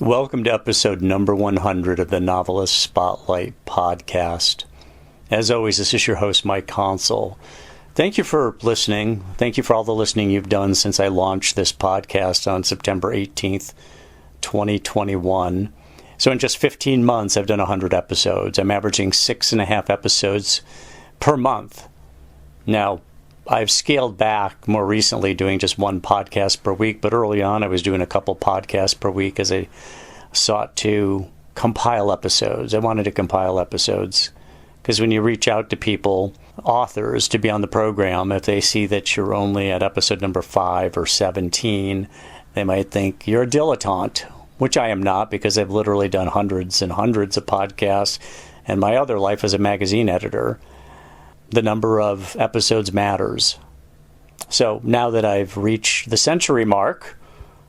Welcome to episode number 100 of the Novelist Spotlight podcast. As always, this is your host, Mike Consol. Thank you for listening. Thank you for all the listening you've done since I launched this podcast on September 18th, 2021. So in just 15 months, I've done 100 episodes. I'm averaging 6.5 episodes per month. Now, I've scaled back more recently doing just one podcast per week, but early on I was doing a couple podcasts per week as I sought to compile episodes. I wanted to compile episodes because when you reach out to people, authors, to be on the program, if they see that you're only at episode number 5 or 17, they might think you're a dilettante, which I am not because I've literally done hundreds and hundreds of podcasts and my other life as a magazine editor. The number of episodes matters. So now that I've reached the century mark,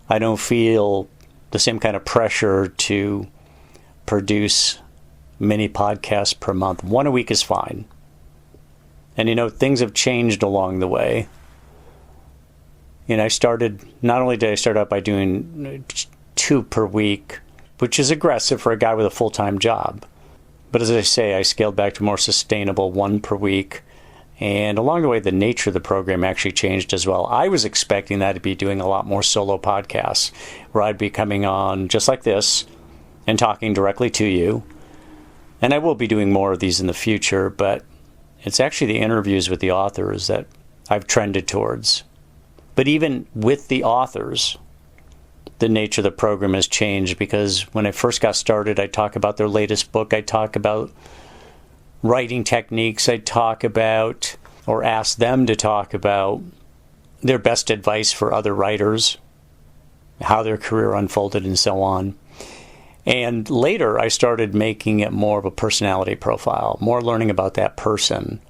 I don't feel the same kind of pressure to produce many podcasts per month. One a week is fine. And things have changed along the way. Not only did I start out by doing 2 per week, which is aggressive for a guy with a full-time job. But as I say, I scaled back to more sustainable 1 per week. And along the way, the nature of the program actually changed as well. I was expecting that to be doing a lot more solo podcasts, where I'd be coming on just like this and talking directly to you. And I will be doing more of these in the future, but it's actually the interviews with the authors that I've trended towards. But even with the authors, the nature of the program has changed because when I first got started, I'd talk about their latest book. I'd talk about writing techniques. I'd talk about or ask them to talk about their best advice for other writers, how their career unfolded, and so on. And later, I started making it more of a personality profile, more learning about that person,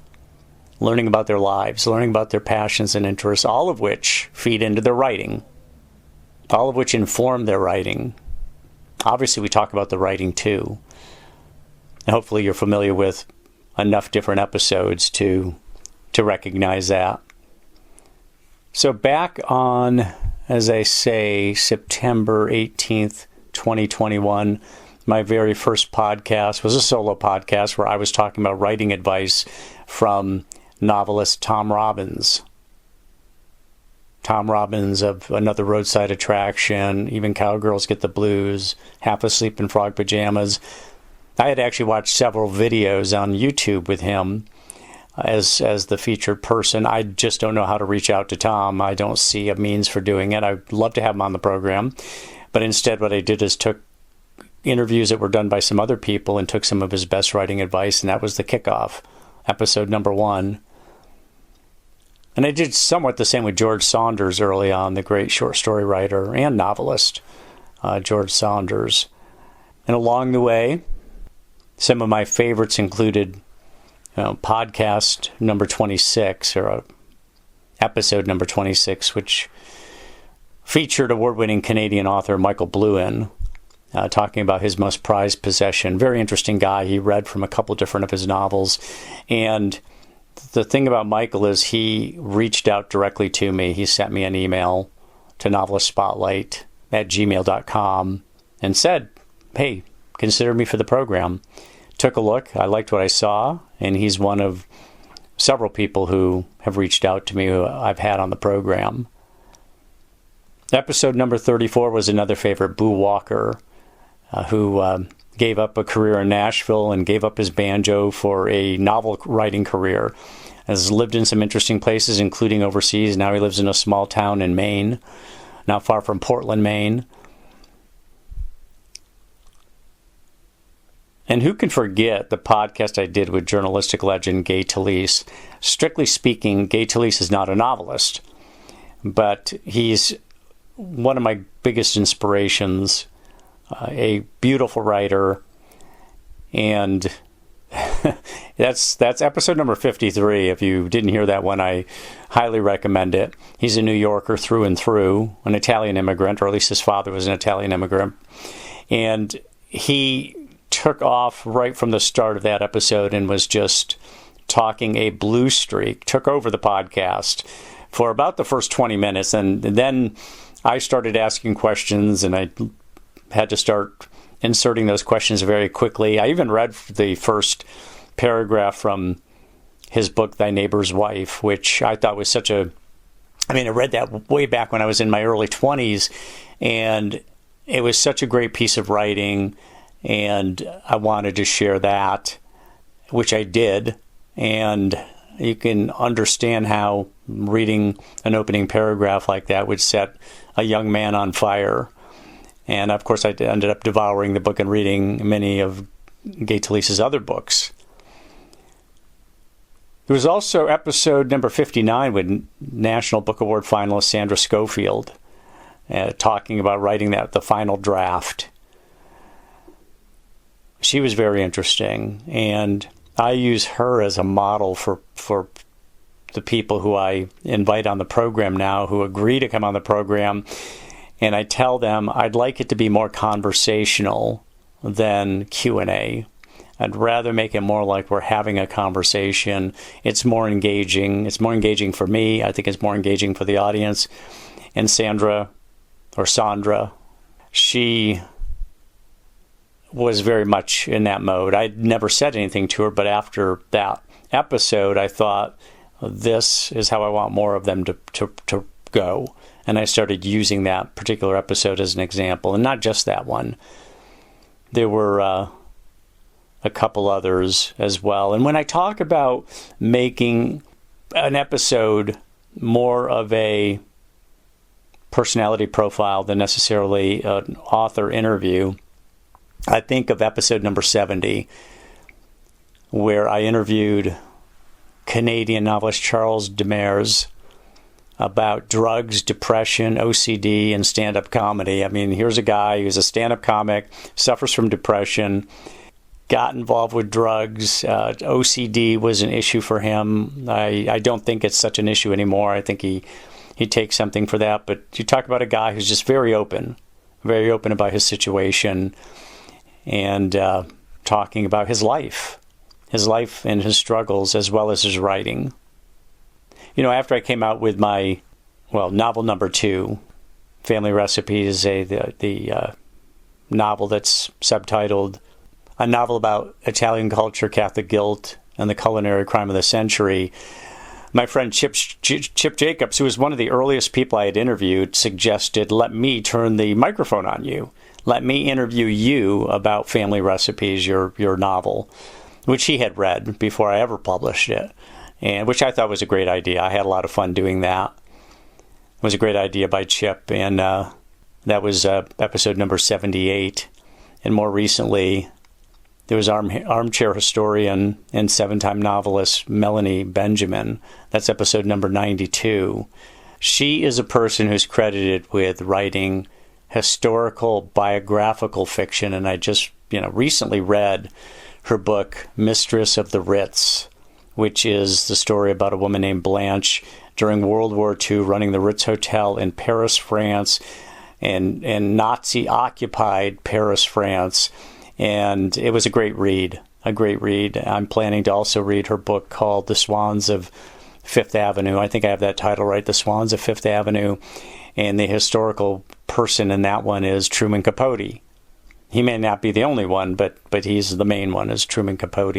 learning about their lives, learning about their passions and interests, all of which feed into their writing. All of which inform their writing. Obviously, we talk about the writing too. And hopefully, you're familiar with enough different episodes to recognize that. So back on, as I say, September 18th, 2021, my very first podcast was a solo podcast where I was talking about writing advice from novelist Tom Robbins. Tom Robbins of Another Roadside Attraction, Even Cowgirls Get the Blues, Half Asleep in Frog Pajamas. I had actually watched several videos on YouTube with him as the featured person. I just don't know how to reach out to Tom. I don't see a means for doing it. I'd love to have him on the program. But instead what I did is took interviews that were done by some other people and took some of his best writing advice, and that was the kickoff, episode number 1. And I did somewhat the same with George Saunders early on, the great short story writer and novelist, George Saunders. And along the way, some of my favorites included podcast number 26, or episode number 26, which featured award-winning Canadian author Michael Bluin, talking about his most prized possession. Very interesting guy. He read from a couple different of his novels. And the thing about Michael is he reached out directly to me. He sent me an email to novelistspotlight@gmail.com and said, hey, consider me for the program. Took a look. I liked what I saw, and he's one of several people who have reached out to me who I've had on the program. Episode number 34 was another favorite, Boo Walker, who gave up a career in Nashville and gave up his banjo for a novel writing career. Has lived in some interesting places, including overseas. Now he lives in a small town in Maine, not far from Portland, Maine. And who can forget the podcast I did with journalistic legend Gay Talese? Strictly speaking, Gay Talese is not a novelist, but he's one of my biggest inspirations. A beautiful writer, and that's episode number 53. If you didn't hear that one, I highly recommend it. He's a New Yorker through and through, an Italian immigrant, or at least his father was an Italian immigrant, and he took off right from the start of that episode and was just talking a blue streak, took over the podcast for about the first 20 minutes, and then I started asking questions, and I had to start inserting those questions very quickly. I even read the first paragraph from his book, Thy Neighbor's Wife, which I thought was I read that way back when I was in my early 20s, and it was such a great piece of writing, and I wanted to share that, which I did. And you can understand how reading an opening paragraph like that would set a young man on fire. And of course, I ended up devouring the book and reading many of Gay Talese's other books. There was also episode number 59 with National Book Award finalist Sandra Schofield, talking about writing the final draft. She was very interesting, and I use her as a model for the people who I invite on the program now, who agree to come on the program, and I tell them I'd like it to be more conversational than Q&A. I'd rather make it more like we're having a conversation. It's more engaging. It's more engaging for me. I think it's more engaging for the audience. And Sandra, she was very much in that mode. I'd never said anything to her, but after that episode, I thought, this is how I want more of them to go. And I started using that particular episode as an example, and not just that one. There were a couple others as well. And when I talk about making an episode more of a personality profile than necessarily an author interview, I think of episode number 70, where I interviewed Canadian novelist Charles Demers about drugs, depression, OCD, and stand-up comedy. I mean, here's a guy who's a stand-up comic, suffers from depression, got involved with drugs. OCD was an issue for him. I don't think it's such an issue anymore. I think he takes something for that. But you talk about a guy who's just very open about his situation, and talking about his life and his struggles, as well as his writing. After I came out with my, novel number 2, Family Recipes, the novel that's subtitled A Novel About Italian Culture, Catholic Guilt, and the Culinary Crime of the Century, my friend Chip Jacobs, who was one of the earliest people I had interviewed, suggested, let me turn the microphone on you. Let me interview you about Family Recipes, your novel, which he had read before I ever published it, and which I thought was a great idea. I had a lot of fun doing that. It was a great idea by Chip, and that was episode number 78. And more recently, there was armchair historian and 7-time novelist Melanie Benjamin. That's episode number 92. She is a person who's credited with writing historical biographical fiction, and I just recently read her book Mistress of the Ritz, which is the story about a woman named Blanche during World War II running the Ritz Hotel in Paris, France, and Nazi-occupied Paris, France. And it was a great read. I'm planning to also read her book called The Swans of Fifth Avenue. I think I have that title right, The Swans of Fifth Avenue. And the historical person in that one is Truman Capote. He may not be the only one, but he's the main one, is Truman Capote.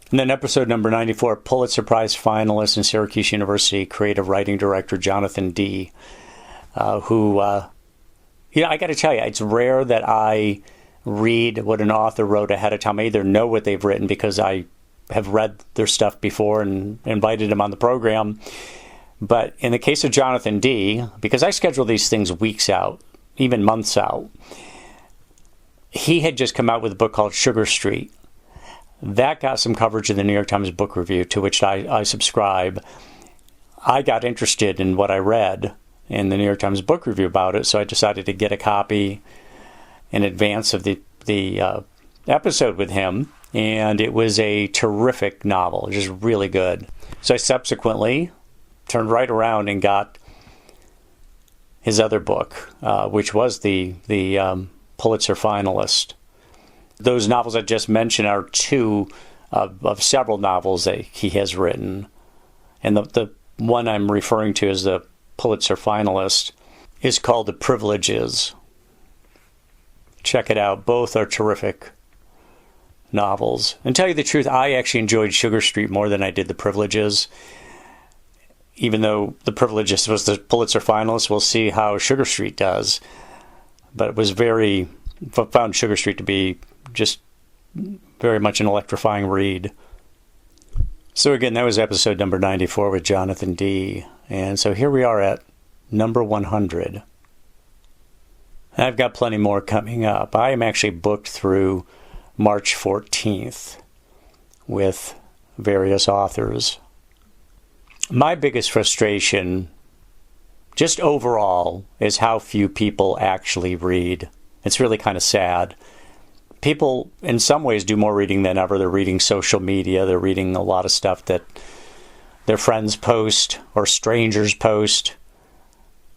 And then episode number 94, Pulitzer Prize finalist and Syracuse University creative writing director Jonathan Dee, who, I got to tell you, it's rare that I read what an author wrote ahead of time. I either know what they've written because I have read their stuff before and invited them on the program. But in the case of Jonathan Dee, because I schedule these things weeks out, even months out, he had just come out with a book called Sugar Street. That got some coverage in the New York Times Book Review, to which I subscribe. I got interested in what I read in the New York Times Book Review about it, so I decided to get a copy in advance of the episode with him, and it was a terrific novel, just really good. So I subsequently turned right around and got his other book, which was the Pulitzer finalist. Those novels I just mentioned are two of several novels that he has written. And the one I'm referring to as the Pulitzer finalist is called The Privileges. check it out. Both are terrific novels. And tell you the truth, I actually enjoyed Sugar Street more than I did The Privileges. Even though The Privileges was the Pulitzer finalist, we'll see how Sugar Street does. But it was found Sugar Street to be just very much an electrifying read. So again, that was episode number 94 with Jonathan D. And so here we are at number 100. I've got plenty more coming up. I am actually booked through March 14th with various authors. My biggest frustration, just overall, is how few people actually read. It's really kind of sad. People, in some ways, do more reading than ever. They're reading social media. They're reading a lot of stuff that their friends post or strangers post.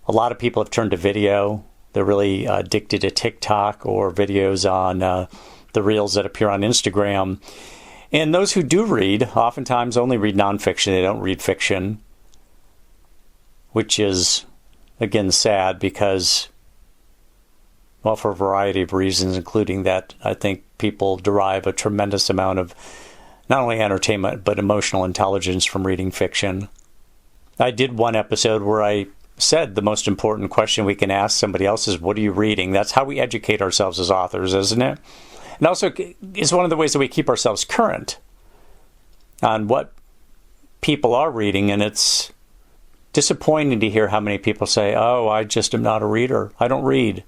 A lot of people have turned to video. They're really addicted to TikTok or videos on the reels that appear on Instagram. And those who do read, oftentimes only read nonfiction. They don't read fiction, which is, again, sad because, well, for a variety of reasons, including that I think people derive a tremendous amount of not only entertainment, but emotional intelligence from reading fiction. I did one episode where I said the most important question we can ask somebody else is, what are you reading? That's how we educate ourselves as authors, isn't it? And also, it's one of the ways that we keep ourselves current on what people are reading. And it's disappointing to hear how many people say, oh, I just am not a reader. I don't read.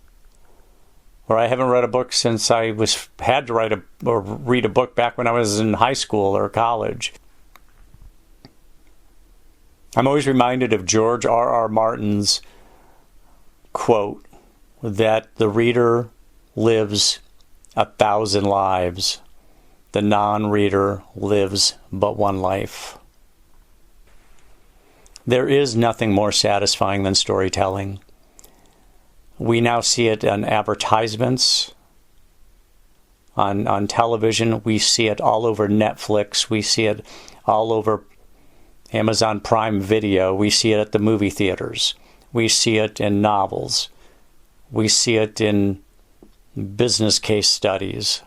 Or I haven't read a book since I had to read a book back when I was in high school or college. I'm always reminded of George R.R. Martin's quote that the reader lives 1,000 lives. The non-reader lives but one life. There is nothing more satisfying than storytelling. We now see it on advertisements, on television. We see it all over Netflix. We see it all over Amazon Prime Video. We see it at the movie theaters. We see it in novels. We see it in business case studies.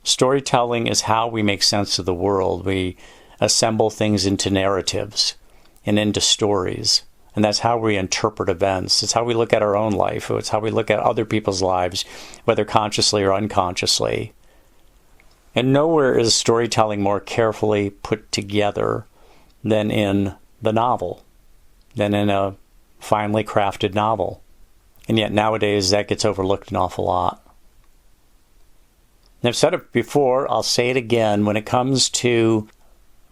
Storytelling is how we make sense of the world. We assemble things into narratives and into stories. And that's how we interpret events. It's how we look at our own life. It's how we look at other people's lives, whether consciously or unconsciously. And nowhere is storytelling more carefully put together than in the novel, than in a finely crafted novel. And yet nowadays that gets overlooked an awful lot. And I've said it before, I'll say it again, when it comes to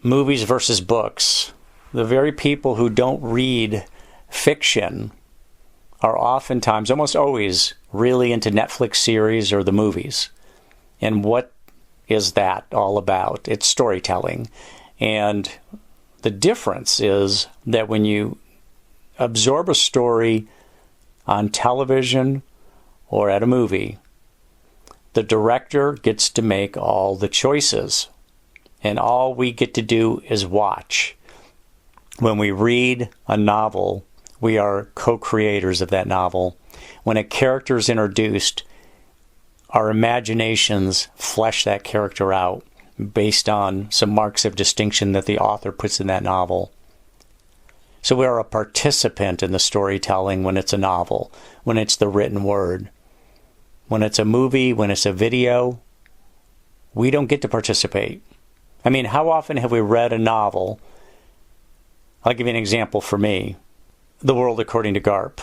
movies versus books, the very people who don't read fiction are oftentimes, almost always, really into Netflix series or the movies. And what is that all about? It's storytelling. And the difference is that when you absorb a story on television or at a movie, the director gets to make all the choices. And all we get to do is watch. When we read a novel, we are co-creators of that novel. When a character is introduced, our imaginations flesh that character out based on some marks of distinction that the author puts in that novel. So we are a participant in the storytelling when it's a novel, when it's the written word. When it's a movie, when it's a video, we don't get to participate. I mean, how often have we read a novel? I'll give you an example for me. The World According to Garp,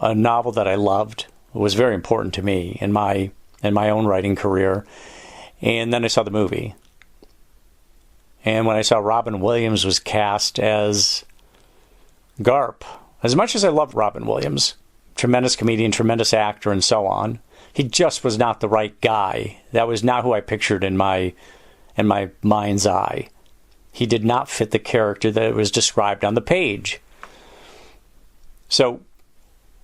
a novel that I loved, was very important to me in my own writing career. And then I saw the movie. And when I saw Robin Williams was cast as Garp, as much as I loved Robin Williams, tremendous comedian, tremendous actor, and so on, he just was not the right guy. That was not who I pictured in my mind's eye. He did not fit the character that was described on the page. So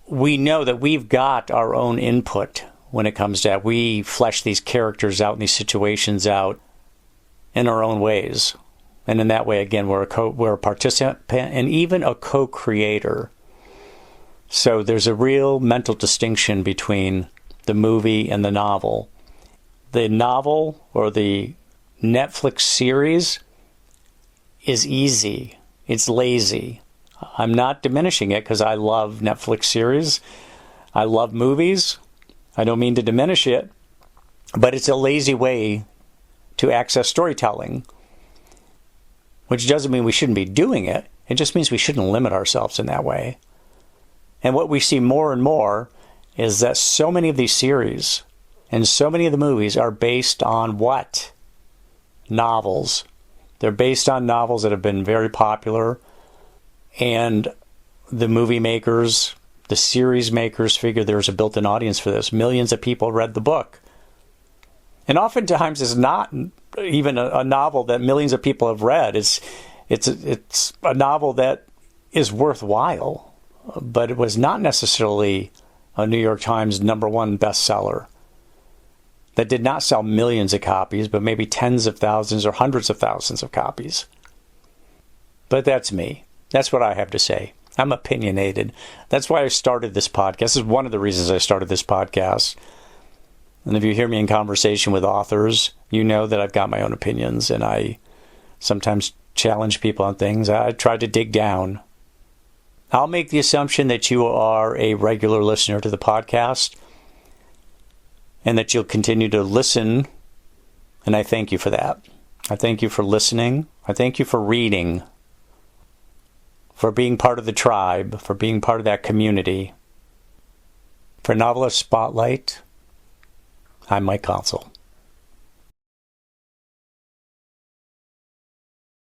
we know that we've got our own input when it comes to that. We flesh these characters out and these situations out in our own ways. And in that way, again, we're a participant and even a co-creator. So there's a real mental distinction between the movie, and the novel. The novel or the Netflix series is easy. It's lazy. I'm not diminishing it because I love Netflix series. I love movies. I don't mean to diminish it, but it's a lazy way to access storytelling, which doesn't mean we shouldn't be doing it. It just means we shouldn't limit ourselves in that way. And what we see more and more is that so many of these series and so many of the movies are based on what? Novels. They're based on novels that have been very popular, and the movie makers, the series makers figure there's a built-in audience for this. Millions of people read the book. And oftentimes it's not even a novel that millions of people have read. It's a novel that is worthwhile, but it was not necessarily a New York Times #1 bestseller. That did not sell millions of copies, but maybe tens of thousands or hundreds of thousands of copies. But that's me. That's what I have to say. I'm opinionated. That's why I started this podcast. This is one of the reasons I started this podcast. And if you hear me in conversation with authors, you know that I've got my own opinions, and I sometimes challenge people on things. I try to dig down. I'll make the assumption that you are a regular listener to the podcast and that you'll continue to listen, and I thank you for that. I thank you for listening. I thank you for reading, for being part of the tribe, for being part of that community. For Novelist Spotlight, I'm Mike Consol.